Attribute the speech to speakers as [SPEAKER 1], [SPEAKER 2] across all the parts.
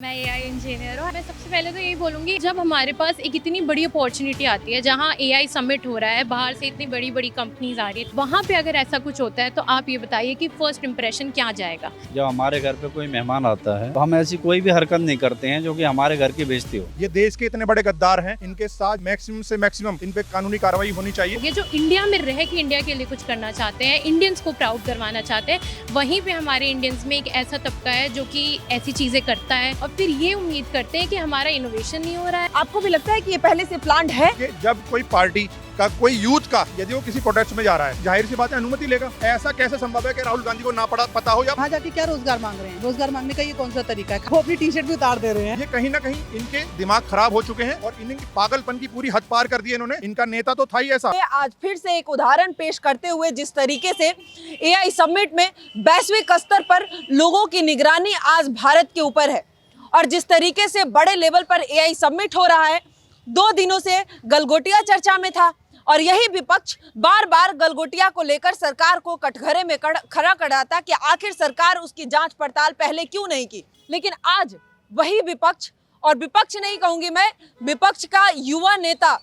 [SPEAKER 1] मैं AI engineer हूँ। मैं सबसे पहले तो यही बोलूँगी, जब हमारे पास एक इतनी बड़ी अपॉर्चुनिटी आती है जहाँ एआई समिट हो रहा है, बाहर से इतनी बड़ी बड़ी कंपनीज आ रही है, वहाँ पे अगर ऐसा कुछ होता है तो आप ये बताइए कि फर्स्ट इंप्रेशन क्या जाएगा।
[SPEAKER 2] जब हमारे घर पे कोई मेहमान आता है तो हम ऐसी कोई भी हरकत नहीं करते हैं जो कि हमारे घर की बेइज्जती हो।
[SPEAKER 3] ये देश के इतने बड़े गद्दार हैं, इनके साथ मैक्सिमम से मैक्सिमम इन पे कानूनी कार्रवाई होनी चाहिए।
[SPEAKER 1] ये जो इंडिया में रह के इंडिया के लिए कुछ करना चाहते हैं, इंडियंस को प्राउड करवाना चाहते हैं, वहीं पे हमारे इंडियंस में एक ऐसा तबका है जो कि ऐसी चीजें करता है और फिर ये उम्मीद करते हैं कि हमारा इनोवेशन नहीं हो रहा है।
[SPEAKER 4] आपको भी लगता है कि ये पहले से प्लान्ड है?
[SPEAKER 3] कि जब कोई पार्टी का कोई यूथ का यदि वो किसी प्रोटेस्ट में जा रहा है, जाहिर सी बात है अनुमति लेगा। ऐसा कैसे संभव है कि राहुल गांधी को ना पता हो या
[SPEAKER 5] वहाँ जाके क्या रोजगार मांग रहे हैं? रोजगार मांगने का ये कौन सा तरीका है? वो अपनी टी शर्ट भी उतार दे रहे हैं।
[SPEAKER 3] ये कहीं ना कहीं इनके दिमाग खराब हो चुके हैं और इनकी पागलपन की पूरी हद पार कर दी है इन्होंने। इनका नेता तो था ही ऐसा।
[SPEAKER 4] आज फिर से एक उदाहरण पेश करते हुए जिस तरीके से एआई समिट में वैश्विक स्तर पर लोगों की निगरानी आज भारत के ऊपर है और जिस तरीके से बड़े लेवल पर एआई समिट हो रहा है, 2 दिनों से गलगोटिया चर्चा में था और यही विपक्ष बार बार गलगोटिया को लेकर सरकार को कटघरे में खड़ा कराता कि आखिर सरकार उसकी जांच पड़ताल पहले क्यों नहीं की। लेकिन आज वही विपक्ष, और विपक्ष नहीं कहूंगी मैं, विपक्ष का युवा नेता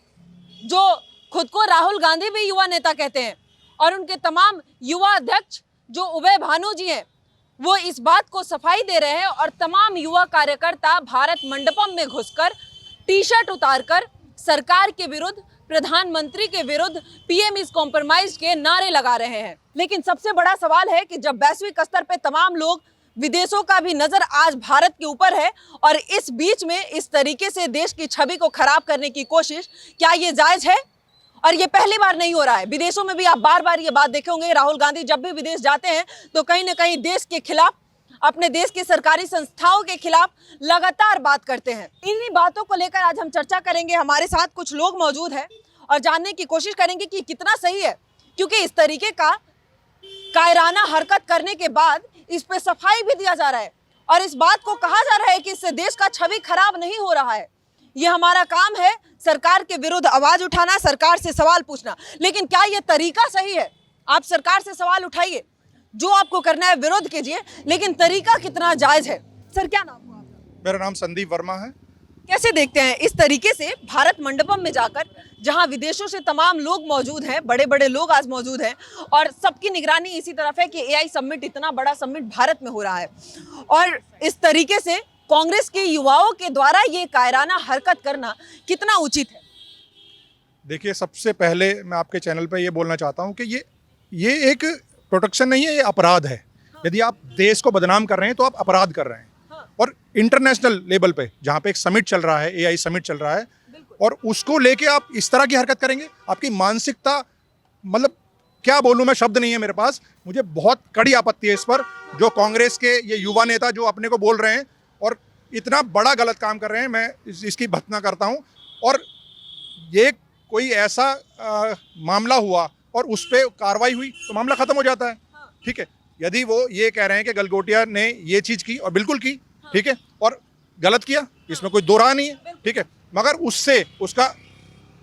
[SPEAKER 4] जो खुद को राहुल गांधी भी युवा नेता कहते हैं और उनके तमाम युवा अध्यक्ष जो उभय भानु जी हैं, वो इस बात को सफाई दे रहे हैं और तमाम युवा कार्यकर्ता भारत मंडपम में घुसकर टी शर्ट उतारकर सरकार के विरुद्ध, प्रधानमंत्री के विरुद्ध पीएम इज कॉम्प्रोमाइज के नारे लगा रहे हैं। लेकिन सबसे बड़ा सवाल है कि जब वैश्विक स्तर पे तमाम लोग, विदेशों का भी नजर आज भारत के ऊपर है और इस बीच में इस तरीके से देश की छवि को खराब करने की कोशिश, क्या ये जायज है? और ये पहली बार नहीं हो रहा है। विदेशों में भी आप बार बार ये बात देखे होंगे, राहुल गांधी जब भी विदेश जाते हैं तो कहीं ना कहीं देश के खिलाफ, अपने देश की सरकारी संस्थाओं के खिलाफ लगातार बात करते हैं। इन्हीं बातों को लेकर आज हम चर्चा करेंगे। हमारे साथ कुछ लोग मौजूद हैं और जानने की कोशिश करेंगे कि कितना सही है, क्योंकि इस तरीके का कायराना हरकत करने के बाद इस पे सफाई भी दिया जा रहा है और इस बात को कहा जा रहा है कि इससे देश का छवि खराब नहीं हो रहा है। ये हमारा काम है सरकार के विरुद्ध आवाज उठाना, सरकार से सवाल पूछना। लेकिन क्या ये तरीका सही है? आप सरकार से सवाल उठाइए, जो आपको करना है विरोध कीजिए, लेकिन तरीका कितना जायज है? सर, क्या नाम हुआ आपका?
[SPEAKER 3] मेरा नाम संदीप वर्मा है।
[SPEAKER 4] कैसे देखते हैं इस तरीके से भारत मंडपम में जाकर, जहां विदेशों से तमाम लोग मौजूद हैं, बड़े बड़े लोग आज मौजूद हैं और सबकी निगरानी इसी तरफ है कि एआई समिट, इतना बड़ा समिट भारत में हो रहा है और इस तरीके से कांग्रेस के युवाओं के द्वारा ये कायराना हरकत करना कितना उचित है?
[SPEAKER 3] देखिए, सबसे पहले मैं आपके चैनल पे ये बोलना चाहता हूँ कि ये एक प्रोटेक्शन नहीं है, ये अपराध है। यदि आप देश को बदनाम कर रहे हैं तो आप अपराध कर रहे हैं। और इंटरनेशनल लेवल पे जहाँ पे एक समिट चल रहा है, एआई समिट चल रहा है, और उसको लेके आप इस तरह की हरकत करेंगे, आपकी मानसिकता, मतलब क्या बोलूँ मैं, शब्द नहीं है मेरे पास। मुझे बहुत कड़ी आपत्ति है इस पर, जो कांग्रेस के ये युवा नेता जो अपने को बोल रहे हैं और इतना बड़ा गलत काम कर रहे हैं। मैं इसकी भत्सना करता हूं। और ये कोई ऐसा मामला हुआ और उस पर कार्रवाई हुई तो मामला खत्म हो जाता है, ठीक है। यदि वो ये कह रहे हैं कि गलगोटिया ने ये चीज़ की और बिल्कुल की, ठीक है, और गलत किया, इसमें कोई दो राह नहीं है, ठीक है, मगर उससे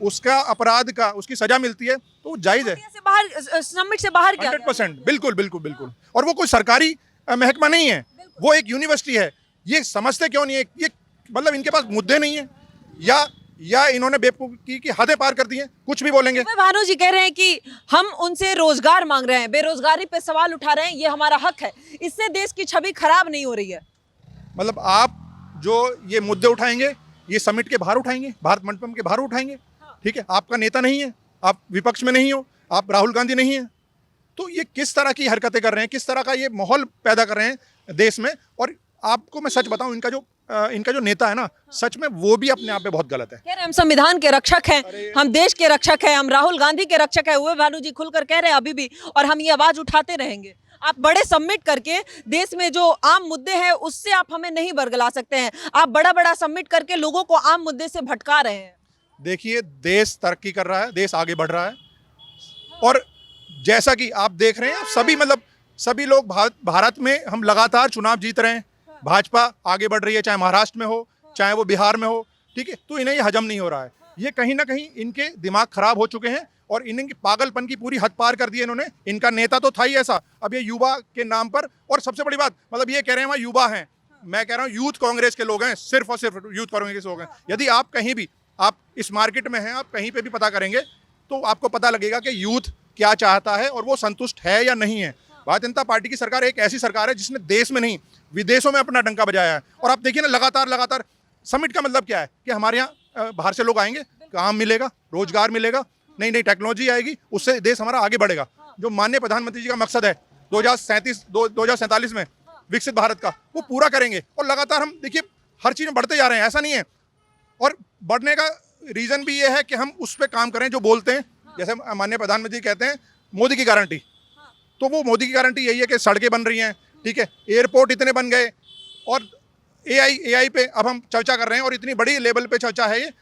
[SPEAKER 3] उसका अपराध का उसकी सजा मिलती है तो जायज़ है।
[SPEAKER 4] समिट से बाहर
[SPEAKER 3] 100% बिल्कुल बिल्कुल बिल्कुल। और वो कोई सरकारी महकमा नहीं है, वो एक यूनिवर्सिटी है। ये समझते क्यों नहीं है? ये मतलब इनके पास मुद्दे नहीं है या इन्होंने बेवकूफ़ी की हदें पार कर दी हैं, कुछ भी बोलेंगे।
[SPEAKER 4] भानु जी कह रहे हैं कि हम उनसे रोजगार मांग रहे हैं, बेरोजगारी पे सवाल उठा रहे हैं, ये हमारा हक है, इससे देश की छवि खराब नहीं हो रही है।
[SPEAKER 3] मतलब आप जो ये मुद्दे उठाएंगे, ये समिट के बाहर उठाएंगे, भारत मंडपम के बाहर उठाएंगे, ठीक है। आपका नेता नहीं है, आप विपक्ष में नहीं हो, आप राहुल गांधी नहीं है, तो ये किस तरह की हरकतें कर रहे हैं, किस तरह का ये माहौल पैदा कर रहे हैं देश में। और आपको मैं सच बताऊं, इनका जो नेता है ना, सच में वो भी अपने आप में बहुत गलत है।
[SPEAKER 4] कह रहे हम संविधान के रक्षक हैं, हम देश के रक्षक हैं, हम राहुल गांधी के रक्षक हैं। उभय भानु जी खुलकर कह रहे हैं अभी भी, और हम ये आवाज उठाते रहेंगे। आप बड़े समिट करके देश में जो आम मुद्दे हैं उससे आप हमें नहीं बरगला सकते हैं। आप बड़ा समिट करके लोगों को आम मुद्दे से भटका रहे हैं।
[SPEAKER 3] देखिए, देश तरक्की कर रहा है, देश आगे बढ़ रहा है और जैसा कि आप देख रहे हैं, सभी लोग भारत में हम लगातार चुनाव जीत रहे हैं। भाजपा आगे बढ़ रही है, चाहे महाराष्ट्र में हो, चाहे वो बिहार में हो, ठीक है। तो इन्हें ये हजम नहीं हो रहा है। ये कहीं ना कहीं इनके दिमाग खराब हो चुके हैं और इनकी पागलपन की पूरी हद पार कर दी है इन्होंने। इनका नेता तो था ही ऐसा, अब ये युवा के नाम पर, और सबसे बड़ी बात, मतलब ये कह रहे हैं वहाँ युवा हैं, मैं कह रहा हूँ यूथ कांग्रेस के लोग हैं, सिर्फ और सिर्फ यूथ कांग्रेस के लोग हैं। यदि आप कहीं भी, आप इस मार्केट में हैं, आप कहीं पे भी पता करेंगे तो आपको पता लगेगा कि यूथ क्या चाहता है और वो संतुष्ट है या नहीं है। भारतीय जनता पार्टी की सरकार एक ऐसी सरकार है जिसने देश में नहीं विदेशों में अपना डंका बजाया है। और आप देखिए ना, लगातार समिट का मतलब क्या है कि हमारे यहाँ बाहर से लोग आएंगे, काम मिलेगा, रोजगार मिलेगा, नई नई टेक्नोलॉजी आएगी, उससे देश हमारा आगे बढ़ेगा। जो माननीय प्रधानमंत्री जी का मकसद है 2047 में विकसित भारत का, वो पूरा करेंगे। और लगातार हम देखिए हर चीज़ में बढ़ते जा रहे हैं, ऐसा नहीं है। और बढ़ने का रीज़न भी ये है कि हम उस पर काम करें जो बोलते हैं। जैसे माननीय प्रधानमंत्री कहते हैं मोदी की गारंटी, तो वो मोदी की गारंटी यही है कि सड़कें बन रही हैं, ठीक है, एयरपोर्ट इतने बन गए, और एआई पे अब हम चर्चा कर रहे हैं और इतनी बड़ी लेवल पे चर्चा है, ये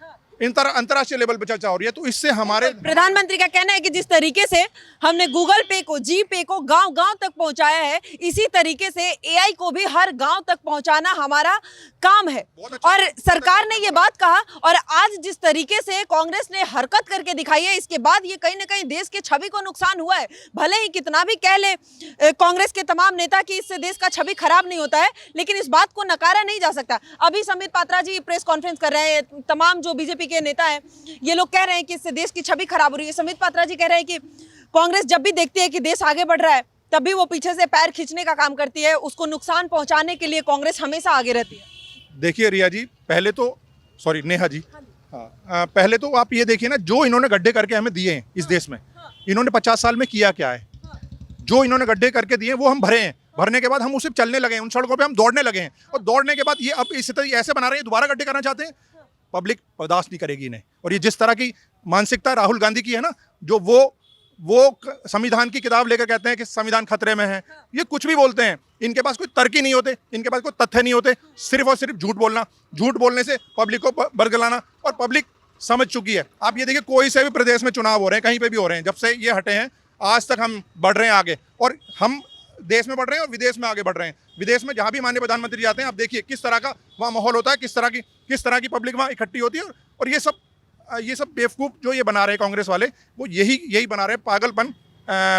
[SPEAKER 3] अंतर्राष्ट्रीय लेवल पे चर्चा हो रही है। तो इससे हमारे
[SPEAKER 4] प्रधानमंत्री का कहना है कि जिस तरीके से हमने गूगल पे को, जी पे को गांव-गांव तक पहुंचाया है, इसी तरीके से एआई को भी हर गांव तक पहुंचाना हमारा काम है। और सरकार ने ये बात कहा, और आज जिस तरीके से कांग्रेस ने हरकत करके दिखाई है, इसके बाद ये कहीं ना कहीं देश के छवि को नुकसान हुआ है। भले ही कितना भी कह ले कांग्रेस के तमाम नेता कि इससे देश का छवि खराब नहीं होता है, लेकिन इस बात को नकारा नहीं जा सकता। अभी संबित पात्रा जी प्रेस कॉन्फ्रेंस कर रहे हैं, तमाम जो बीजेपी के नेता हैं ये लोग कह रहे हैं कि इससे देश की छवि खराब हो रही है। संबित पात्रा जी कह रहे हैं कि कांग्रेस जब भी देखती है कि देश आगे बढ़ रहा है, तभी वो पीछे से पैर खींचने का काम करती है, उसको नुकसान पहुंचाने के लिए कांग्रेस हमेशा आगे रहती है।
[SPEAKER 3] देखिए रिया जी, पहले तो सॉरी नेहा जी, हाँ, पहले तो आप ये देखिए ना, जो इन्होंने गड्ढे करके हमें दिए हैं इस देश में, इन्होंने 50 साल में किया क्या है? जो इन्होंने गड्ढे करके दिए वो हम भरे हैं, भरने के बाद हम उसे चलने लगे हैं, उन सड़कों पे हम दौड़ने लगे हैं, और दौड़ने के बाद ये अब इस तरह ऐसे बना रहे हैं, दोबारा गड्ढे करना चाहते हैं। पब्लिक बर्दाश्त नहीं करेगी इन्हें। और ये जिस तरह की मानसिकता राहुल गांधी की है ना, जो वो संविधान की किताब लेकर कहते हैं कि संविधान खतरे में है, ये कुछ भी बोलते हैं, इनके पास कोई तर्क ही नहीं होते, इनके पास कोई तथ्य नहीं होते, सिर्फ और सिर्फ झूठ बोलना, झूठ बोलने से पब्लिक को बरगलाना, और पब्लिक समझ चुकी है। आप ये देखिए, कोई से भी प्रदेश में चुनाव हो रहे हैं, कहीं पे भी हो रहे हैं, जब से ये हटे हैं आज तक हम बढ़ रहे हैं आगे, और हम देश में बढ़ रहे हैं और विदेश में आगे बढ़ रहे हैं। विदेश में जहाँ भी माननीय प्रधानमंत्री जाते हैं, आप देखिए किस तरह का वहाँ माहौल होता है, किस तरह की पब्लिक वहाँ इकट्ठी होती है। और ये सब बेवकूफ़ जो ये बना रहे हैं कांग्रेस वाले, वो यही बना रहे हैं पागलपन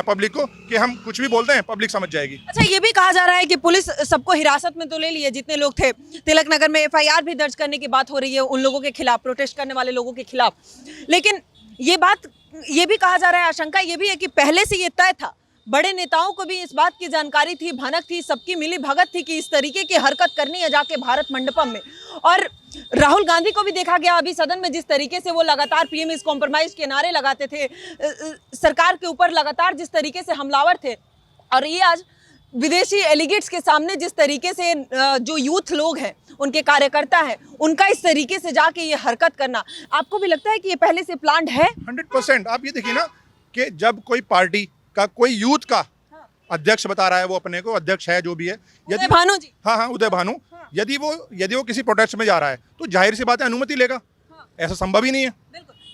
[SPEAKER 3] पब्लिक को, कि हम कुछ भी बोलते हैं पब्लिक समझ जाएगी।
[SPEAKER 4] अच्छा, ये भी कहा जा रहा है कि पुलिस सबको हिरासत में तो ले लिए, जितने लोग थे। तिलक नगर में एफआईआर भी दर्ज करने की बात हो रही है उन लोगों के खिलाफ, प्रोटेस्ट करने वाले लोगों के खिलाफ। लेकिन ये भी कहा जा रहा है, आशंका ये भी है कि पहले से ये तय था, बड़े नेताओं को भी इस बात की जानकारी थी, भनक थी, सबकी मिली भगत थी कि इस तरीके की हरकत करनी है जाके भारत मंडपम में। और राहुल गांधी को भी देखा गया अभी सदन में, जिस तरीके से वो लगातार पीएम इज कॉम्प्रोमाइज के नारे लगाते थे, सरकार के ऊपर लगातार जिस तरीके से हमलावर थे। और ये आज विदेशी एलिगेट्स के सामने जिस तरीके से जो यूथ लोग हैं, उनके कार्यकर्ता हैं, उनका इस तरीके से जाके ये हरकत करना, आपको भी लगता है कि ये पहले से प्लान्ड है?
[SPEAKER 3] 100%। आप ये देखिए ना कि जब कोई पार्टी का, कोई यूथ का अध्यक्ष बता रहा है, वो अपने को अध्यक्ष है जो भी है,
[SPEAKER 4] उदय भानु जी,
[SPEAKER 3] हाँ उदय भानु, यदि वो किसी प्रोटेस्ट में जा रहा है तो जाहिर सी बात है अनुमति लेगा, ऐसा संभव ही नहीं है।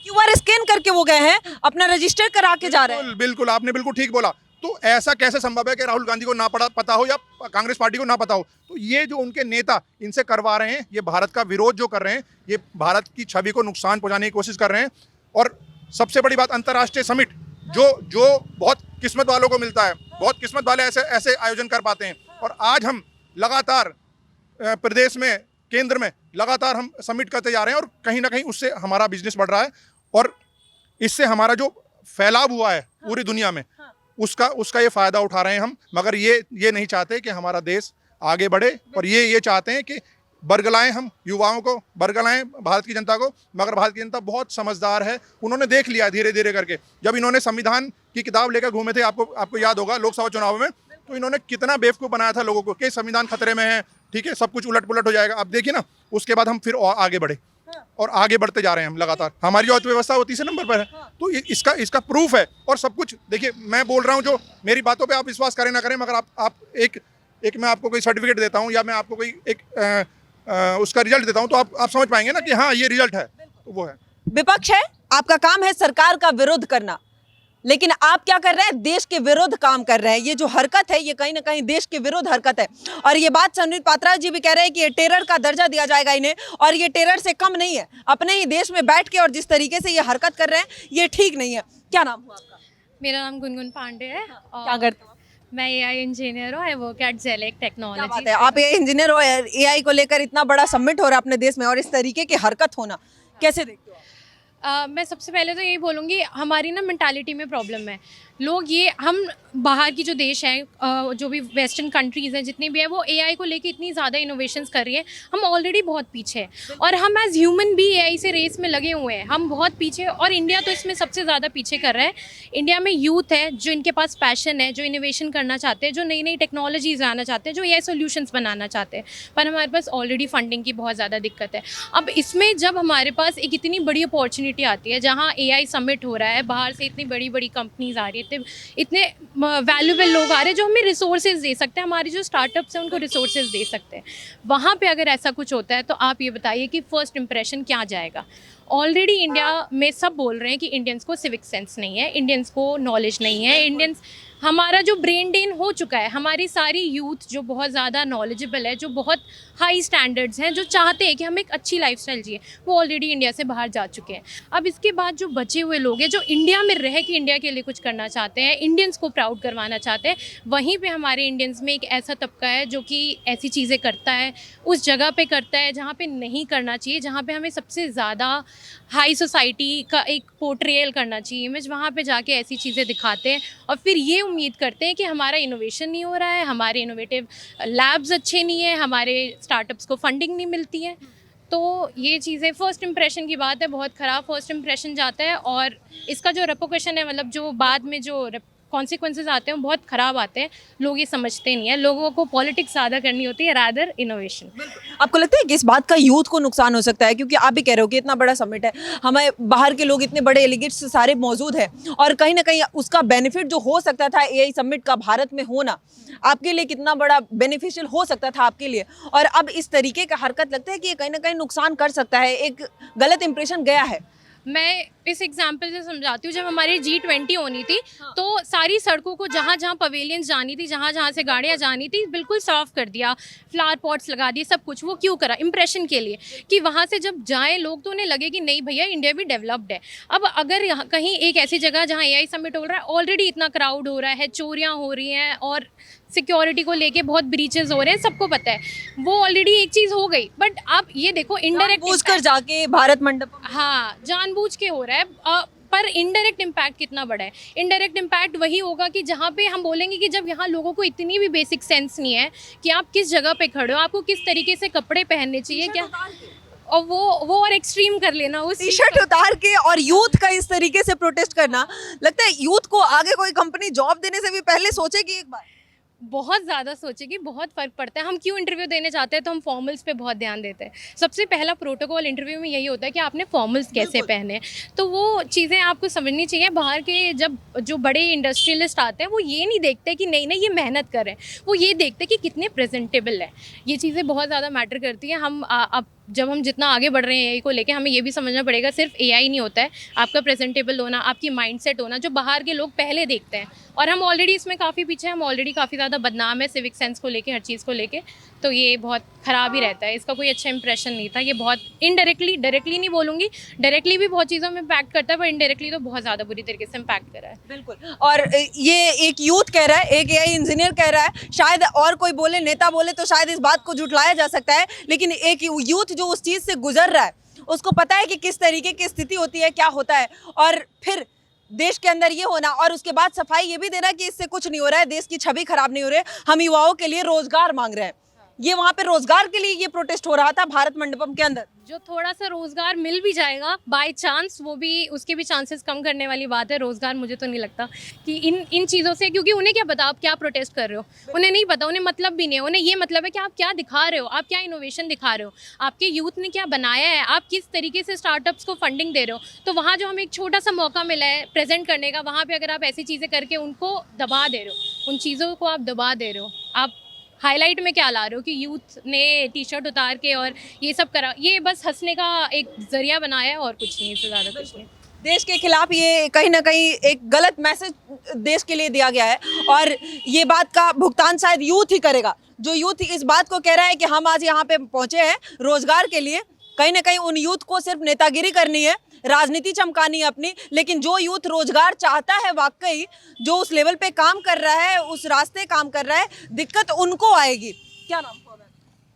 [SPEAKER 4] क्यूआर स्कैन करके वो गए हैं, अपना रजिस्टर करा के जा रहे हैं।
[SPEAKER 3] बिल्कुल, आपने बिल्कुल ठीक बोला। तो ऐसा कैसे संभव है कि राहुल गांधी को ना पता हो या कांग्रेस पार्टी को ना पता हो? तो ये जो उनके नेता इनसे करवा रहे हैं, ये भारत का विरोध जो कर रहे हैं, ये भारत की छवि को नुकसान पहुंचाने की कोशिश कर रहे हैं। और सबसे बड़ी बात, अंतर्राष्ट्रीय समिट जो बहुत किस्मत वालों को मिलता है, बहुत किस्मत वाले ऐसे आयोजन कर पाते हैं। और आज हम लगातार प्रदेश में, केंद्र में लगातार हम समिट करते जा रहे हैं, और कहीं ना कहीं उससे हमारा बिजनेस बढ़ रहा है, और इससे हमारा जो फैलाव हुआ है पूरी दुनिया में, उसका ये फ़ायदा उठा रहे हैं हम। मगर ये नहीं चाहते कि हमारा देश आगे बढ़े, और ये चाहते हैं कि बरगलाएं हम युवाओं को, बरगलाएं भारत की जनता को। मगर भारत की जनता बहुत समझदार है, उन्होंने देख लिया धीरे धीरे करके। जब इन्होंने संविधान की किताब लेकर घूमे थे, आपको याद होगा लोकसभा चुनाव में, तो इन्होंने कितना बेवकूफ़ बनाया था लोगों को कि संविधान खतरे में है, ठीक है, सब कुछ उलट पुलट हो जाएगा। अब देखिए ना, उसके बाद हम फिर आगे बढ़े, और आगे बढ़ते जा रहे हैं हम लगातार। हमारी जो अर्थव्यवस्था वो तीसरे नंबर पर है, तो इसका प्रूफ है। और सब कुछ देखिए, मैं बोल रहा हूँ, जो मेरी बातों पे आप विश्वास करें ना करें, मगर आप एक मैं आपको कोई सर्टिफिकेट देता हूँ, या मैं आपको कोई उसका रिजल्ट देता हूँ, तो आप समझ पाएंगे ना कि हाँ ये रिजल्ट है, तो वो है।
[SPEAKER 4] विपक्ष है, आपका काम है सरकार का विरोध करना, लेकिन आप क्या कर रहे हैं? देश के विरोध काम कर रहे हैं। ये जो हरकत है, ये कहीं ना कहीं देश के विरोध हरकत है। और ये बात संबित पात्रा जी भी कह रहे हैं कि ये टेरर का दर्जा दिया जाएगा इन्हें, और ये टेरर से कम नहीं है। अपने ही देश में बैठ के और जिस तरीके से ये हरकत कर रहे हैं, ये ठीक नहीं है। क्या नाम हुआ आपका?
[SPEAKER 1] मेरा नाम गुनगुन पांडे है।
[SPEAKER 4] क्या करते हो?
[SPEAKER 1] मैं एआई इंजीनियर हूँ, आई वर्क एट जेलेक
[SPEAKER 4] क्या
[SPEAKER 1] टेक्नोलॉजी।
[SPEAKER 4] बात है, आप ये इंजीनियर हो, एआई को लेकर इतना बड़ा सबमिट हो रहा है अपने देश में और इस तरीके की हरकत होना कैसे देखते हो आप?
[SPEAKER 1] मैं सबसे पहले तो यही बोलूँगी, हमारी ना मेंटालिटी में प्रॉब्लम है। लोग ये हम बाहर की जो देश हैं, जो भी वेस्टर्न कंट्रीज़ हैं जितनी भी है, वो एआई को लेके इतनी ज़्यादा इनोवेशंस कर रही है। हम ऑलरेडी बहुत पीछे हैं और हम एज ह्यूमन भी एआई से रेस में लगे हुए हैं। हम बहुत पीछे और इंडिया तो इसमें सबसे ज़्यादा पीछे कर रहा है। इंडिया में यूथ है जो इनके पास पैशन है, जो इनोवेशन करना चाहते हैं, जो नई नई टेक्नोलॉजीज लाना चाहते हैं, जो एआई सोल्यूशंस बनाना चाहते हैं, पर हमारे पास ऑलरेडी फंडिंग की बहुत ज़्यादा दिक्कत है। अब इसमें जब हमारे पास एक इतनी बड़ी अपॉर्चुनिटी आती है जहाँ एआई समिट हो रहा है, बाहर से इतनी बड़ी बड़ी कंपनीज आ रही है, इतने वैल्यूबल लोग आ रहे हैं जो हमें रिसोर्सेज दे सकते हैं, हमारी जो स्टार्टअप्स हैं उनको रिसोर्सेज दे सकते हैं, वहाँ पे अगर ऐसा कुछ होता है तो आप ये बताइए कि फर्स्ट इंप्रेशन क्या जाएगा। ऑलरेडी इंडिया में सब बोल रहे हैं कि इंडियंस को सिविक सेंस नहीं है, इंडियंस को नॉलेज नहीं है, इंडियंस, हमारा जो ब्रेन ड्रेन हो चुका है। हमारी सारी यूथ जो बहुत ज़्यादा नॉलेजेबल है, जो बहुत हाई स्टैंडर्ड्स हैं, जो चाहते हैं कि हम एक अच्छी लाइफस्टाइल जिए, वो ऑलरेडी इंडिया से बाहर जा चुके हैं। अब इसके बाद जो बचे हुए लोग हैं जो इंडिया में रह के इंडिया के लिए कुछ करना चाहते हैं, इंडियंस को प्राउड करवाना चाहते हैं, वहीं पे हमारे इंडियंस में एक ऐसा तबका है जो कि ऐसी चीज़ें करता है, उस जगह पे करता है जहाँ पे नहीं करना चाहिए, जहाँ पे हमें सबसे ज़्यादा हाई सोसाइटी का एक पोर्ट्रेयल करना चाहिए इमेज, वहाँ पे जाके ऐसी चीज़ें दिखाते हैं और फिर ये उम्मीद करते हैं कि हमारा इनोवेशन नहीं हो रहा है, हमारे इनोवेटिव लैब्स अच्छे नहीं है, हमारे स्टार्टअप्स को फंडिंग नहीं मिलती है। तो ये चीज़ें, फर्स्ट इंप्रेशन की बात है, बहुत ख़राब फर्स्ट इंप्रेशन जाता है और इसका जो रेपोकेशन है, मतलब जो बाद में जो कॉन्सिक्वेंसेज आते हैं बहुत ख़राब आते हैं। लोग ये समझते नहीं है, लोगों को पॉलिटिक्स ज़्यादा करनी होती है रादर इनोवेशन।
[SPEAKER 4] आपको लगता है कि इस बात का यूथ को नुकसान हो सकता है, क्योंकि आप भी कह रहे हो कि इतना बड़ा समिट है, हमें बाहर के लोग इतने बड़े एलिगेट्स सारे मौजूद हैं और कहीं ना कहीं उसका बेनिफिट जो हो सकता था एआई समिट का भारत में होना, आपके लिए कितना बड़ा बेनिफिशियल हो सकता था आपके लिए, और अब इस तरीके का हरकत लगता है कि ये कहीं ना कहीं नुकसान कर सकता है, एक गलत इंप्रेशन गया है।
[SPEAKER 1] मैं इस एग्जाम्पल से समझाती हूँ, जब हमारी G20 होनी थी तो सारी सड़कों को, जहाँ जहाँ पवेलियंस जानी थी, जहाँ जहाँ से गाड़ियाँ जानी थी, बिल्कुल साफ़ कर दिया, फ्लावर पॉट्स लगा दिए, सब कुछ। वो क्यों करा? इम्प्रेशन के लिए, कि वहाँ से जब जाएँ लोग तो उन्हें लगे कि नहीं भैया इंडिया भी डेवलप्ड है। अब अगर यहाँ कहीं एक ऐसी जगह जहाँ एआई समिट हो रहा है, ऑलरेडी इतना क्राउड हो रहा है, चोरियाँ हो रही हैं और सिक्योरिटी को लेके बहुत ब्रीचेस हो रहे हैं, सबको पता है, वो ऑलरेडी एक चीज़ हो गई। बट आप ये देखो इनडायरेक्ट
[SPEAKER 4] पूछकर जाके भारत मंडप,
[SPEAKER 1] हाँ जानबूझ के हो रहा है, पर इनडायरेक्ट इम्पैक्ट कितना बड़ा है? इनडायरेक्ट इम्पैक्ट वही होगा कि जहाँ पे हम बोलेंगे कि जब यहाँ लोगों को इतनी भी बेसिक सेंस नहीं है कि आप किस जगह पे खड़े हो, आपको किस तरीके से कपड़े पहनने चाहिए, क्या, और वो और एक्सट्रीम कर लेना उस
[SPEAKER 4] टी शर्ट उतार के और यूथ का इस तरीके से प्रोटेस्ट करना, लगता है यूथ को आगे कोई कंपनी जॉब देने से भी पहले सोचेगी एक बार।
[SPEAKER 1] बहुत ज़्यादा सोचेगी, बहुत फ़र्क पड़ता है। हम क्यों इंटरव्यू देने जाते हैं तो हम फॉर्मल्स पे बहुत ध्यान देते हैं। सबसे पहला प्रोटोकॉल इंटरव्यू में यही होता है कि आपने फॉर्मल्स कैसे पहने, तो वो चीज़ें आपको समझनी चाहिए। बाहर के जब जो बड़े इंडस्ट्रियलिस्ट आते हैं वो ये नहीं देखते कि नहीं नहीं ये मेहनत कर रहे हैं, वो ये देखते कि कितने प्रेजेंटेबल है। ये चीज़ें बहुत ज़्यादा मैटर करती हैं। हम अब जब हम जितना आगे बढ़ रहे हैं एआई को लेके, हमें ये भी समझना पड़ेगा सिर्फ एआई नहीं होता है, आपका प्रेजेंटेबल होना, आपकी माइंडसेट होना, जो बाहर के लोग पहले देखते हैं। और हम ऑलरेडी इसमें काफ़ी पीछे हैं, हम ऑलरेडी काफ़ी ज़्यादा बदनाम है सिविक सेंस को लेके, हर चीज़ को लेके, तो ये बहुत ख़राब ही रहता है। इसका कोई अच्छा इंप्रेशन नहीं था। ये बहुत इनडायरेक्टली, डायरेक्टली नहीं बोलूँगी, डायरेक्टली भी बहुत चीज़ों में इम्पैक्ट करता है, पर इनडायरेक्टली तो बहुत ज़्यादा बुरी तरीके से इम्पैक्ट कर रहा है।
[SPEAKER 4] बिल्कुल, और ये एक यूथ कह रहा है, एक एआई इंजीनियर कह रहा है, शायद और कोई बोले, नेता बोले तो शायद इस बात को झुठलाया जा सकता है, लेकिन एक यूथ जो उस चीज़ से गुजर रहा है उसको पता है कि किस तरीके की स्थिति होती है, क्या होता है, और फिर देश के अंदर ये होना और उसके बाद सफाई ये भी देना कि इससे कुछ नहीं हो रहा है, देश की छवि खराब नहीं हो रही है, हम युवाओं के लिए रोजगार मांग रहे हैं। ये वहाँ पे रोजगार के लिए ये प्रोटेस्ट हो रहा था भारत मंडपम के अंदर।
[SPEAKER 1] जो थोड़ा सा रोज़गार मिल भी जाएगा बाय चांस, वो भी, उसके भी चांसेस कम करने वाली बात है। रोज़गार मुझे तो नहीं लगता कि इन चीज़ों से, क्योंकि उन्हें क्या पता आप क्या प्रोटेस्ट कर रहे हो, उन्हें नहीं पता, उन्हें मतलब भी नहीं है। उन्हें ये मतलब है कि आप क्या दिखा रहे हो, आप क्या इनोवेशन दिखा रहे हो, आपके यूथ ने क्या बनाया है, आप किस तरीके से स्टार्टअप्स को फंडिंग दे रहे हो। तो वहाँ जो हमें एक छोटा सा मौका मिला है प्रेजेंट करने का, वहाँ पर अगर आप ऐसी चीज़ें करके उनको दबा दे रहे हो, उन चीज़ों को आप दबा दे रहे हो, आप हाईलाइट में क्या ला रहे हो कि यूथ ने टी शर्ट उतार के और ये सब करा, ये बस हंसने का एक जरिया बनाया है और कुछ नहीं, इससे ज़्यादा कुछ नहीं।
[SPEAKER 4] देश के खिलाफ ये कहीं ना कहीं एक गलत मैसेज देश के लिए दिया गया है और ये बात का भुगतान शायद यूथ ही करेगा। जो यूथ इस बात को कह रहा है कि हम आज यहाँ पे पहुँचे हैं रोजगार के लिए, कहीं ना कहीं उन यूथ को सिर्फ नेतागिरी करनी है, राजनीति चमकानी है अपनी, लेकिन जो यूथ रोजगार चाहता है, वाकई जो उस लेवल पे काम कर रहा है, उस रास्ते काम कर रहा है, दिक्कत उनको आएगी। क्या नाम है?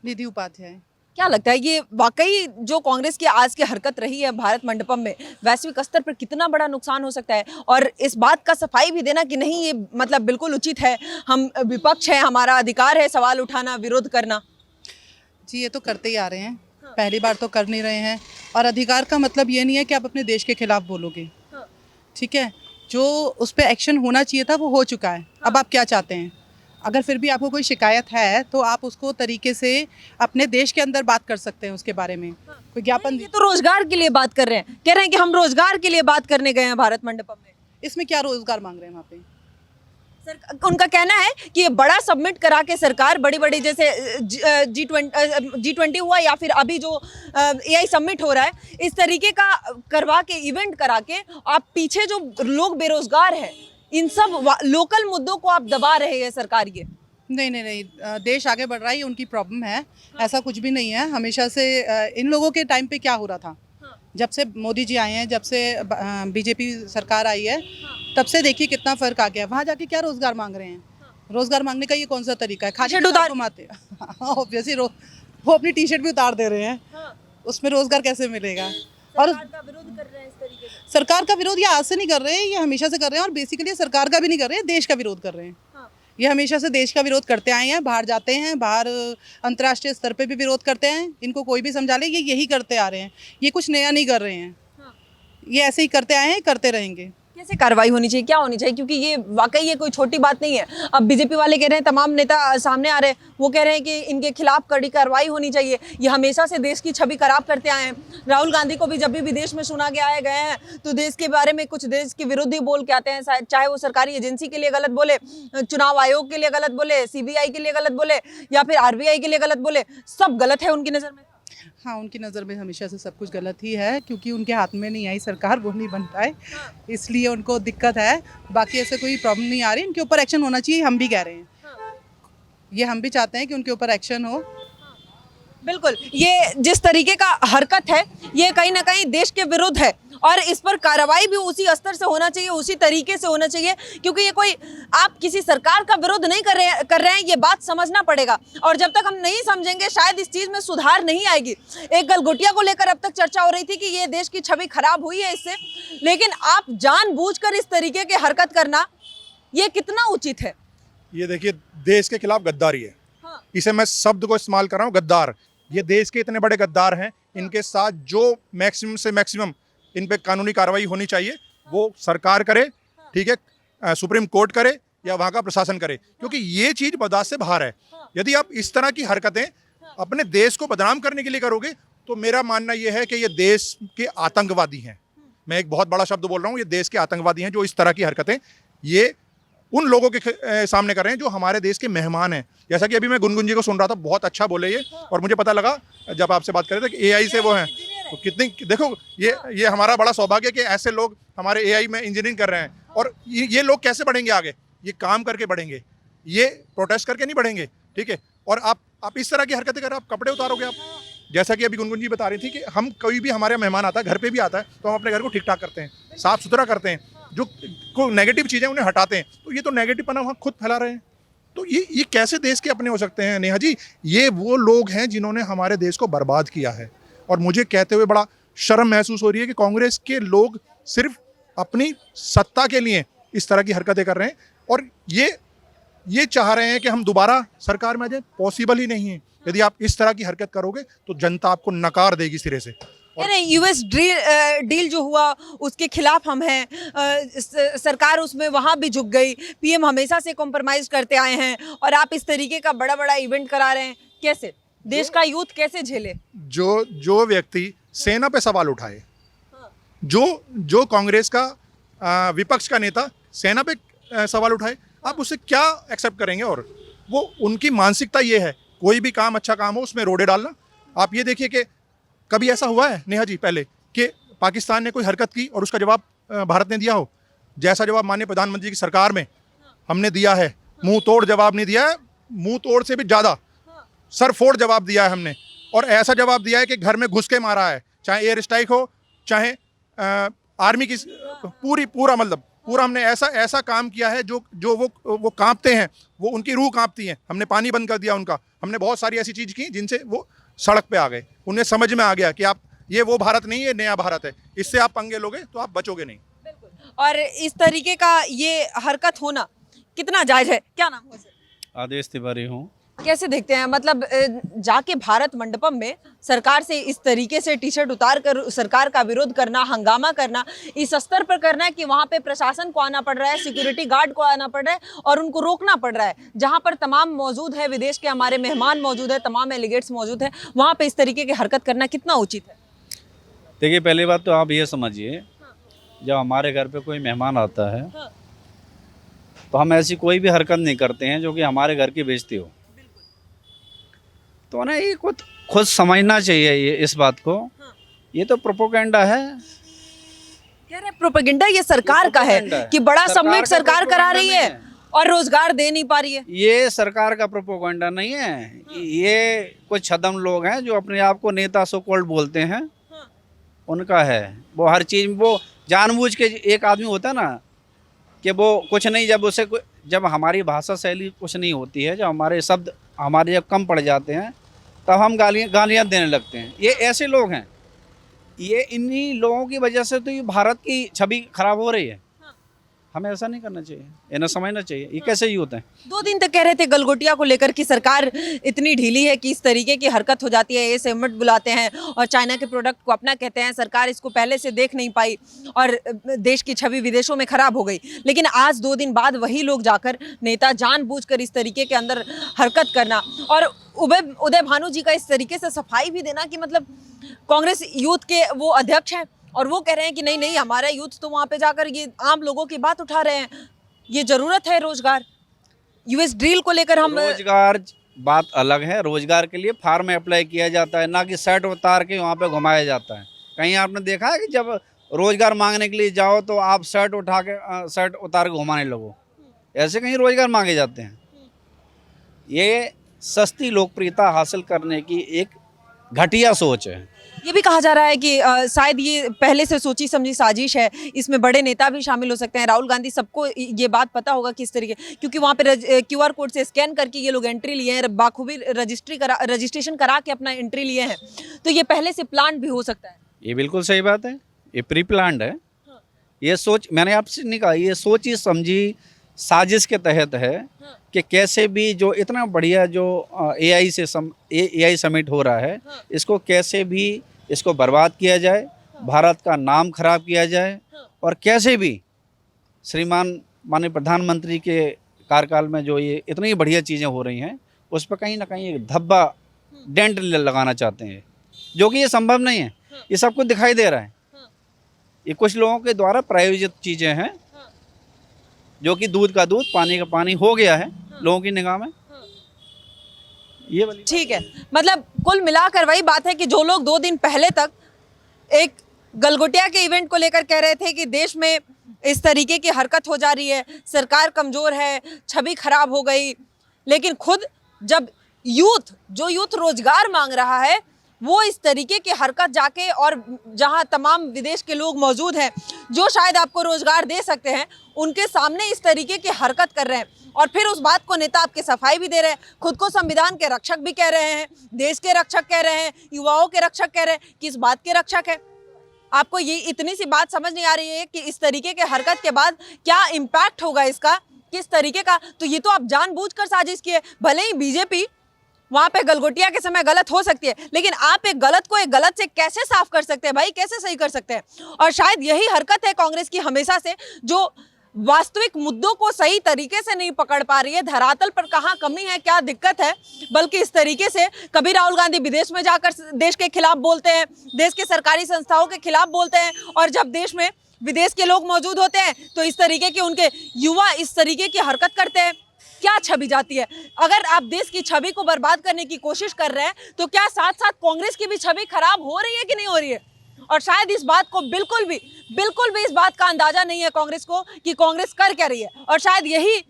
[SPEAKER 5] निधि उपाध्याय।
[SPEAKER 4] क्या लगता है ये वाकई जो कांग्रेस की आज की हरकत रही है भारत मंडपम में, वैश्विक स्तर पर कितना बड़ा नुकसान हो सकता है? और इस बात का सफाई भी देना कि नहीं ये मतलब बिल्कुल उचित है, हम विपक्ष है, हमारा अधिकार है सवाल उठाना, विरोध करना।
[SPEAKER 5] जी, ये तो करते ही आ रहे हैं, पहली बार तो कर नहीं रहे हैं। और अधिकार का मतलब ये नहीं है कि आप अपने देश के खिलाफ बोलोगे, ठीक है? जो उस पर एक्शन होना चाहिए था वो हो चुका है। अब आप क्या चाहते हैं? अगर फिर भी आपको कोई शिकायत है तो आप उसको तरीके से अपने देश के अंदर बात कर सकते हैं उसके बारे में, कोई ज्ञापन।
[SPEAKER 4] ये तो रोजगार के लिए बात कर रहे हैं, कह रहे हैं कि हम रोजगार के लिए बात करने गए हैं भारत मंडपम में।
[SPEAKER 5] इसमें क्या रोजगार मांग रहे हैं वहाँ पे?
[SPEAKER 4] सर उनका कहना है कि ये बड़ा सबमिट करा के सरकार बड़ी बड़ी जैसे G20 हुआ या फिर अभी जो AI सबमिट हो रहा है, इस तरीके का करवा के इवेंट करा के आप पीछे जो लोग बेरोजगार हैं इन सब लोकल मुद्दों को आप दबा रहे हैं सरकार। ये
[SPEAKER 5] नहीं, देश आगे बढ़ रहा है, ये उनकी प्रॉब्लम है। ऐसा कुछ भी नहीं है। हमेशा से इन लोगों के टाइम पे क्या हो रहा था, जब से मोदी जी आए हैं, जब से बीजेपी सरकार आई है, तब से देखिए कितना फर्क आ गया। वहाँ जाके क्या रोजगार मांग रहे हैं? रोजगार मांगने का ये कौन सा तरीका है? खाली उतार घुमाते ऑब्वियसली वो अपनी टी शर्ट भी उतार दे रहे हैं, उसमें रोजगार कैसे मिलेगा? और
[SPEAKER 4] विरोध कर रहे हैं इस तरीके से।
[SPEAKER 5] सरकार का विरोध ये आज से नहीं कर रहे हैं, ये हमेशा से कर रहे हैं। और बेसिकली सरकार का भी नहीं कर रहे हैं, देश का विरोध कर रहे हैं। ये हमेशा से देश का विरोध करते आए हैं। बाहर जाते हैं, बाहर अंतर्राष्ट्रीय स्तर पे भी विरोध करते हैं। इनको कोई भी समझा ले, ये यही करते आ रहे हैं, ये कुछ नया नहीं कर रहे हैं। ये ऐसे ही करते आए हैं, करते रहेंगे।
[SPEAKER 4] कैसे कार्रवाई होनी चाहिए, क्या होनी चाहिए? क्योंकि ये वाकई ये कोई छोटी बात नहीं है। अब बीजेपी वाले कह रहे हैं, तमाम नेता सामने आ रहे हैं, वो कह रहे हैं कि इनके खिलाफ कड़ी कार्रवाई होनी चाहिए। ये हमेशा से देश की छवि खराब करते आए हैं। राहुल गांधी को भी जब भी विदेश में सुना गए हैं तो देश के बारे में कुछ देश के विरोधी बोल के आते हैं, चाहे वो सरकारी एजेंसी के लिए गलत बोले, चुनाव आयोग के लिए गलत बोले, CBI के लिए गलत बोले या फिर RBI के लिए गलत बोले, सब गलत है उनकी नज़र में।
[SPEAKER 5] हाँ, उनकी नज़र में हमेशा से सब कुछ गलत ही है, क्योंकि उनके हाथ में नहीं आई सरकार, वो नहीं बन पाए, इसलिए उनको दिक्कत है। बाकी ऐसे कोई प्रॉब्लम नहीं आ रही। इनके ऊपर एक्शन होना चाहिए, हम भी कह रहे हैं। ये हम भी चाहते हैं कि उनके ऊपर एक्शन हो।
[SPEAKER 4] बिल्कुल, ये जिस तरीके का हरकत है ये कहीं ना कहीं देश के विरुद्ध है और इस पर कार्रवाई भी उसी स्तर से होना चाहिए, उसी तरीके से होना चाहिए, क्योंकि ये कोई आप किसी सरकार का विरोध नहीं कर रहे हैं, ये बात समझना पड़ेगा। और जब तक हम नहीं समझेंगे शायद इस चीज़ में सुधार नहीं आएगी। एक गलगोटिया को लेकर अब तक चर्चा हो रही थी कि ये देश की छवि खराब हुई है इससे, लेकिन आप जानबूझकर इस तरीके की हरकत करना ये कितना उचित है?
[SPEAKER 3] ये देखिए, देश के खिलाफ गद्दारी है। इसे मैं शब्द को इस्तेमाल कर रहा हूँ, गद्दार। ये देश के इतने बड़े गद्दार हैं, इनके साथ जो मैक्सिमम से मैक्सिमम इन पे कानूनी कार्रवाई होनी चाहिए वो सरकार करे, ठीक है, सुप्रीम कोर्ट करे या वहाँ का प्रशासन करे, क्योंकि ये चीज़ बर्दाश्त से बाहर है। यदि आप इस तरह की हरकतें अपने देश को बदनाम करने के लिए करोगे तो मेरा मानना ये है कि ये देश के आतंकवादी हैं। मैं एक बहुत बड़ा शब्द बोल रहा हूँ, ये देश के आतंकवादी हैं जो इस तरह की हरकतें ये उन लोगों के सामने कर रहे हैं जो हमारे देश के मेहमान हैं। जैसा कि अभी मैं गुनगुन जी को सुन रहा था, बहुत अच्छा बोले ये, और मुझे पता लगा जब आपसे बात कर रहे थे कि AI से वो हैं, तो कितनी देखो ये हमारा बड़ा सौभाग्य है कि ऐसे लोग हमारे AI में इंजीनियरिंग कर रहे हैं। और ये लोग कैसे बढ़ेंगे आगे? ये काम करके बढ़ेंगे, ये प्रोटेस्ट करके नहीं बढ़ेंगे, ठीक है। और आप इस तरह की हरकतें कर, आप कपड़े उतारोगे आप, जैसा कि अभी गुनगुन जी बता रही थी कि हम कोई भी हमारे मेहमान आता है, घर पे भी आता है, तो हम अपने घर को ठीक ठाक करते हैं, साफ़ सुथरा करते हैं, जो कोई नेगेटिव चीज़ें उन्हें हटाते हैं। तो ये तो नेगेटिव पना वहाँ खुद फैला रहे हैं। तो ये कैसे देश के अपने हो सकते हैं नेहा जी? ये वो लोग हैं जिन्होंने हमारे देश को बर्बाद किया है। और मुझे कहते हुए बड़ा शर्म महसूस हो रही है कि कांग्रेस के लोग सिर्फ अपनी सत्ता के लिए इस तरह की हरकतें कर रहे हैं और ये चाह रहे हैं कि हम दोबारा सरकार में आ जाए। पॉसिबल ही नहीं है। यदि आप इस तरह की हरकत करोगे तो जनता आपको नकार देगी सिरे से।
[SPEAKER 4] US डील जो हुआ उसके खिलाफ हम हैं, सरकार उसमें वहाँ भी झुक गई, PM हमेशा से कॉम्प्रोमाइज करते आए हैं और आप इस तरीके का बड़ा बड़ा इवेंट करा रहे हैं। कैसे देश का यूथ कैसे झेले?
[SPEAKER 3] जो व्यक्ति सेना पे सवाल उठाए, जो कांग्रेस का विपक्ष का नेता सेना पे सवाल उठाए, आप उसे क्या एक्सेप्ट करेंगे? और वो उनकी मानसिकता ये है, कोई भी काम अच्छा काम हो उसमें रोड़े डालना। आप ये देखिए कि कभी ऐसा हुआ है नेहा जी पहले कि पाकिस्तान ने कोई हरकत की और उसका जवाब भारत ने दिया हो? जैसा जवाब माननीय प्रधानमंत्री की सरकार में हमने दिया है, मुंह तोड़ जवाब नहीं दिया है, मुंह तोड़ से भी ज़्यादा सर फोड़ जवाब दिया है हमने। और ऐसा जवाब दिया है कि घर में घुस के मारा है, चाहे एयर स्ट्राइक हो, चाहे आर्मी की पूरा हमने ऐसा काम किया है जो वो कांपते हैं, वो उनकी रूह कांपती है। हमने पानी बंद कर दिया उनका, हमने बहुत सारी ऐसी चीज़ की जिनसे वो सड़क पे आ गए। उन्हें समझ में आ गया कि आप ये वो भारत नहीं है, नया भारत है, इससे आप पंगे लोगे तो आप बचोगे नहीं।
[SPEAKER 4] और इस तरीके का ये हरकत होना कितना जायज है? क्या नाम है सर?
[SPEAKER 2] आदेश तिवारी हूँ।
[SPEAKER 4] कैसे देखते हैं, मतलब जाके भारत मंडपम में सरकार से इस तरीके से टी शर्ट उतार कर सरकार का विरोध करना, हंगामा करना, इस स्तर पर करना है कि वहाँ पे प्रशासन को आना पड़ रहा है, सिक्योरिटी गार्ड को आना पड़ रहा है और उनको रोकना पड़ रहा है। जहाँ पर तमाम मौजूद है, विदेश के हमारे मेहमान मौजूद है, तमाम डेलीगेट्स मौजूद है, वहाँ पे इस तरीके की हरकत करना कितना उचित है?
[SPEAKER 2] देखिए, पहली बात तो आप ये समझिए, जब हमारे घर पे कोई मेहमान आता है तो हम ऐसी कोई भी हरकत नहीं करते हैं जो कि हमारे घर की बेइज्जती हो। तो ना ये खुद समझना चाहिए ये इस बात को। ये तो प्रोपोगेंडा है।
[SPEAKER 4] कह रहे प्रोपेगेंडा ये सरकार का है कि बड़ा समिट सरकार करा रही है और रोजगार दे नहीं पा रही है।
[SPEAKER 2] ये सरकार का प्रोपोगेंडा नहीं है, ये कुछ छदम लोग हैं जो अपने आप को नेता सो कॉल्ड बोलते हैं, उनका है। वो हर चीज़ वो जानबूझ के, एक आदमी होता है ना कि वो कुछ नहीं, जब हमारी भाषा शैली कुछ नहीं होती है, जब हमारे शब्द हमारे जब कम पड़ जाते हैं तब हम गालियाँ देने लगते हैं। ये ऐसे लोग हैं, ये इन्हीं लोगों की वजह से तो ये भारत की छवि खराब हो रही है। हमें ऐसा नहीं करना चाहिए, इन्हें समझना चाहिए। ये कैसे ही होता है?
[SPEAKER 4] 2 दिन तक कह रहे थे गलगोटिया को लेकर कि सरकार इतनी ढीली है कि इस तरीके की हरकत हो जाती है, ये समिट बुलाते हैं और चाइना के प्रोडक्ट को अपना कहते हैं। सरकार इसको पहले से देख नहीं पाई और देश की छवि विदेशों में खराब हो गई। लेकिन आज 2 दिन बाद वही लोग जाकर, नेता जानबूझकर इस तरीके के अंदर हरकत करना और उदय भानु जी का इस तरीके से सफाई भी देना कि मतलब कांग्रेस यूथ के वो अध्यक्ष हैं और वो कह रहे हैं कि नहीं नहीं, हमारा यूथ तो वहाँ पे जाकर ये आम लोगों की बात उठा रहे हैं, ये जरूरत है रोजगार। यूएस ड्रिल को लेकर हम
[SPEAKER 2] रोजगार बात अलग है। रोजगार के लिए फार्म में अप्लाई किया जाता है, ना कि शर्ट उतार के वहाँ पे घुमाया जाता है। कहीं आपने देखा है कि जब रोजगार मांगने के लिए जाओ तो आप शर्ट उतार के घुमाने लगो? ऐसे कहीं रोजगार मांगे जाते हैं? ये सस्ती लोकप्रियता हासिल करने की एक घटिया सोच है।
[SPEAKER 4] ये भी कहा जा रहा है कि शायद ये पहले से सोची समझी साजिश है, इसमें बड़े नेता भी शामिल हो सकते हैं। राहुल गांधी, सबको ये बात पता होगा किस तरीके, क्योंकि वहाँ पे QR कोड से स्कैन करके ये लोग एंट्री लिए हैं, बाखूबी रजिस्ट्रेशन करा के अपना एंट्री लिए हैं। तो ये पहले से प्लान भी हो सकता है।
[SPEAKER 2] ये बिल्कुल सही बात है, ये प्री प्लान्ड है। ये सोच, मैंने आपसे नहीं कहा, ये सोची समझी साजिश के तहत है कि कैसे भी जो इतना बढ़िया जो AI समिट हो रहा है, इसको कैसे भी इसको बर्बाद किया जाए, भारत का नाम खराब किया जाए और कैसे भी श्रीमान माननीय प्रधानमंत्री के कार्यकाल में जो ये इतनी बढ़िया चीज़ें हो रही हैं उस पर कहीं ना कहीं एक धब्बा डेंट लगाना चाहते हैं, जो कि ये संभव नहीं है। ये सब कुछ दिखाई दे रहा है, ये कुछ लोगों के द्वारा प्रायोजित चीज़ें हैं जो कि दूध का दूध पानी का पानी हो गया है लोगों की निगाह में। ये वाली
[SPEAKER 4] ठीक है, मतलब कुल मिलाकर वही बात है कि जो लोग 2 दिन पहले तक एक गलगोटिया के इवेंट को लेकर कह रहे थे कि देश में इस तरीके की हरकत हो जा रही है, सरकार कमजोर है, छवि खराब हो गई, लेकिन खुद जब यूथ रोजगार मांग रहा है, वो इस तरीके की हरकत जाके, और जहां तमाम विदेश के लोग मौजूद हैं जो शायद आपको रोजगार दे सकते हैं, उनके सामने इस तरीके की हरकत कर रहे हैं और फिर उस बात को नेता आपके सफाई भी दे रहे हैं, खुद को संविधान के रक्षक भी कह रहे हैं, देश के रक्षक कह रहे हैं, युवाओं के रक्षक कह रहे हैं। किस बात के रक्षक है? आपको ये इतनी सी बात समझ नहीं आ रही है कि इस तरीके के हरकत के बाद क्या इम्पैक्ट होगा इसका, किस तरीके का? तो ये तो आप जानबूझकर साजिश की है। भले ही बीजेपी वहां पे गलगोटिया के समय गलत हो सकती है, लेकिन आप एक गलत को एक गलत से कैसे साफ कर सकते हैं भाई, कैसे सही कर सकते हैं? और शायद यही हरकत है कांग्रेस की हमेशा से, जो वास्तविक मुद्दों को सही तरीके से नहीं पकड़ पा रही है, धरातल पर कहाँ कमी है, क्या दिक्कत है, बल्कि इस तरीके से कभी राहुल गांधी विदेश में जाकर देश के खिलाफ बोलते हैं, देश के सरकारी संस्थाओं के खिलाफ बोलते हैं, और जब देश में विदेश के लोग मौजूद होते हैं तो इस तरीके के उनके युवा इस तरीके की हरकत करते हैं। क्या छवि जाती है? अगर आप देश की छवि को बर्बाद करने की कोशिश कर रहे हैं तो क्या साथ साथ कांग्रेस की भी छवि खराब हो रही है कि नहीं हो रही है? और शायद इस बात को बिल्कुल भी इस बात का अंदाजा नहीं है कांग्रेस को कि कांग्रेस कर क्या रही है, और शायद यही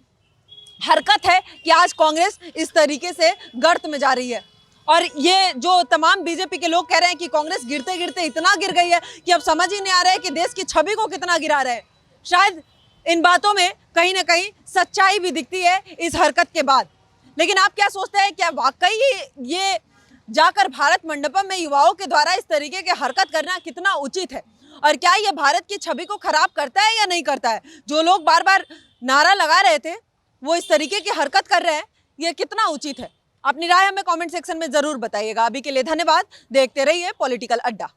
[SPEAKER 4] हरकत है कि आज कांग्रेस इस तरीके से गर्त में जा रही है। और ये जो तमाम बीजेपी के लोग कह रहे हैं कि कांग्रेस गिरते गिरते इतना गिर गई है कि अब समझ ही नहीं आ रहा है कि देश की छवि को कितना गिरा रहे हैं। शायद इन बातों में कहीं ना कहीं सच्चाई भी दिखती है इस हरकत के बाद। लेकिन आप क्या सोचते हैं, क्या वाकई ये जाकर भारत मंडपम में युवाओं के द्वारा इस तरीके की हरकत करना कितना उचित है, और क्या ये भारत की छवि को खराब करता है या नहीं करता है? जो लोग बार बार नारा लगा रहे थे वो इस तरीके की हरकत कर रहे हैं, ये कितना उचित है? अपनी राय हमें कमेंट सेक्शन में जरूर बताइएगा। अभी के लिए धन्यवाद। देखते रहिए पॉलिटिकल अड्डा।